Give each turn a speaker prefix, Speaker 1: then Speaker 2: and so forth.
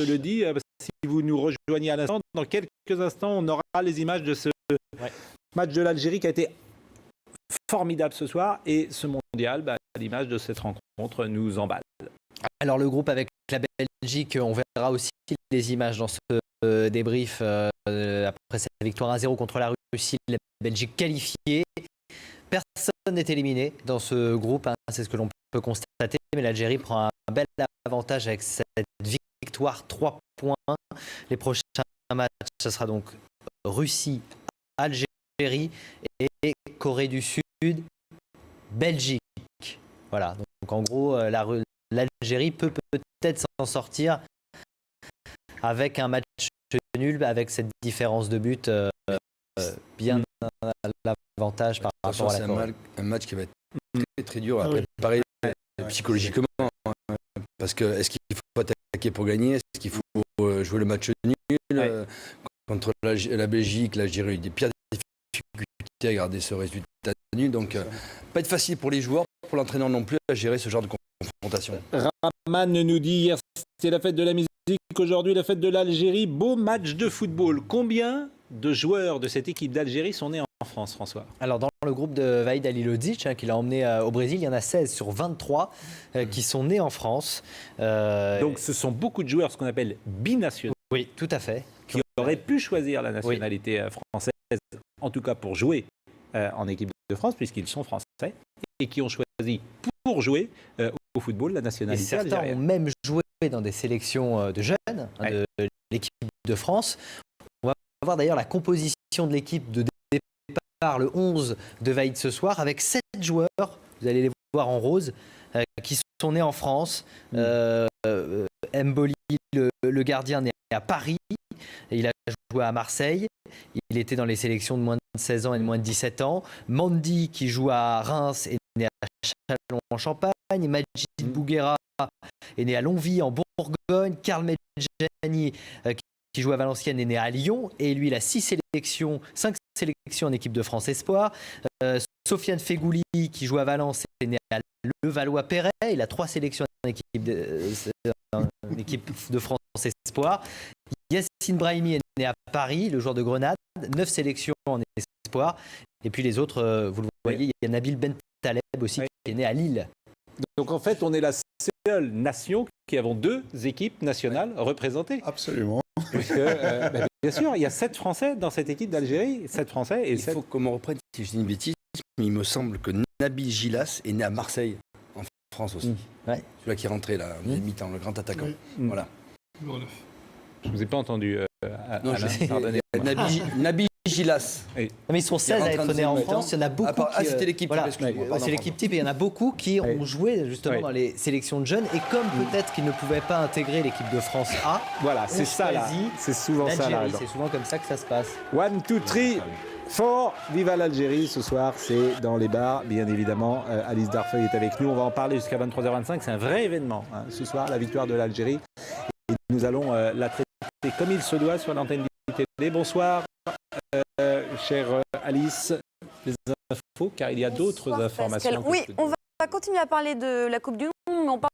Speaker 1: le dis, si vous nous rejoignez à l'instant, dans quelques instants, on aura les images de ce match de l'Algérie qui a été formidable ce soir. Et ce mondial, à l'image de cette rencontre, nous emballe.
Speaker 2: Alors le groupe avec la Belgique, on verra aussi les images dans ce débrief après cette victoire 1-0 contre la Russie, la Belgique qualifiée. Personne n'est éliminé dans ce groupe, c'est ce que l'on peut constater, mais l'Algérie prend un bel avantage avec cette victoire, 3 points. Les prochains matchs, ce sera donc Russie, Algérie et Corée du Sud, Belgique. Voilà, donc en gros, l'Algérie peut peut-être s'en sortir avec un match nul, avec cette différence de but bien à l'avantage par rapport à la Corée.
Speaker 3: C'est un match qui va être très, très dur à préparer psychologiquement. Parce que est-ce qu'il faut attaquer pour gagner? Est-ce qu'il faut jouer le match nul contre la Belgique? L'Algérie a eu des pires difficultés à garder ce résultat nul. Donc, pas être facile pour les joueurs, pour l'entraîneur non plus, à gérer ce genre de confrontation.
Speaker 1: Raman nous dit hier, c'était la fête de la musique, aujourd'hui la fête de l'Algérie. Beau match de football. Combien de joueurs de cette équipe d'Algérie sont nés en France, François?
Speaker 2: Alors dans le groupe de Vahid Halilodzic, qui l'a emmené au Brésil, il y en a 16 sur 23 qui sont nés en France.
Speaker 1: Donc ce sont beaucoup de joueurs, ce qu'on appelle binationaux.
Speaker 2: Oui, tout à fait.
Speaker 1: Qui auraient pu choisir la nationalité française, en tout cas pour jouer en équipe de France, puisqu'ils sont français, et qui ont choisi pour jouer au football la nationalité
Speaker 2: certains
Speaker 1: algérienne.
Speaker 2: Ont même joué dans des sélections de jeunes de l'équipe de France. On va voir d'ailleurs la composition de l'équipe de départ, le 11 de Vahid ce soir, avec 7 joueurs, vous allez les voir en rose, qui sont nés en France. Mboli, le gardien, né à Paris. Il a joué à Marseille. Il était dans les sélections de moins de 16 ans et de moins de 17 ans. Mandy, qui joue à Reims, est né à Châlons-en-Champagne. Majid Bouguera est né à Longwy, en Bourgogne. Karl Medjani, qui joue à Valenciennes, est né à Lyon. Et lui, il a 5 sélections en équipe de France Espoir. Sofiane Fegouli, qui joue à Valence, est né à Levallois-Perret. Il a 3 sélections en équipe de France Espoir. Yassine Brahimi est né à Paris, le joueur de Grenade. 9 sélections en Espoir. Et puis les autres, vous le voyez, il y a Nabil Bentaleb aussi, qui est né à Lille.
Speaker 1: Donc en fait, on est la seule nation qui avons 2 équipes nationales représentées.
Speaker 4: Absolument.
Speaker 1: Parce que, bien sûr, il y a 7 Français dans cette équipe d'Algérie. 7 Français et
Speaker 3: il faut qu'on me reprenne si je dis une bêtise, mais il me semble que Nabil Gilas est né à Marseille, en France aussi. Celui-là qui est rentré là, mi-temps, le grand attaquant. Voilà.
Speaker 1: Je ne vous ai pas entendu.
Speaker 3: Non, pardonnez. Nabil Gilas.
Speaker 2: Mais ils sont 16 à être nés en France. Il y en a beaucoup.
Speaker 3: C'était l'équipe type.
Speaker 2: C'est l'équipe type et il y en a beaucoup qui ont joué justement dans les sélections de jeunes. Et comme peut-être qu'ils ne pouvaient pas intégrer l'équipe de France A,
Speaker 1: voilà, c'est ça là. C'est souvent ça là.
Speaker 2: C'est souvent comme ça que ça se passe.
Speaker 1: 1, 2, 3. Fort, viva l'Algérie, ce soir c'est dans les bars, bien évidemment. Alice Darfeuille est avec nous, on va en parler jusqu'à 23h25, c'est un vrai événement ce soir, la victoire de l'Algérie. Et nous allons la traiter comme il se doit sur l'antenne d'ITV. Bonsoir, chère Alice, les infos, car il y a d'autres informations.
Speaker 5: Oui, on va continuer à parler de la Coupe du Monde, mais on parle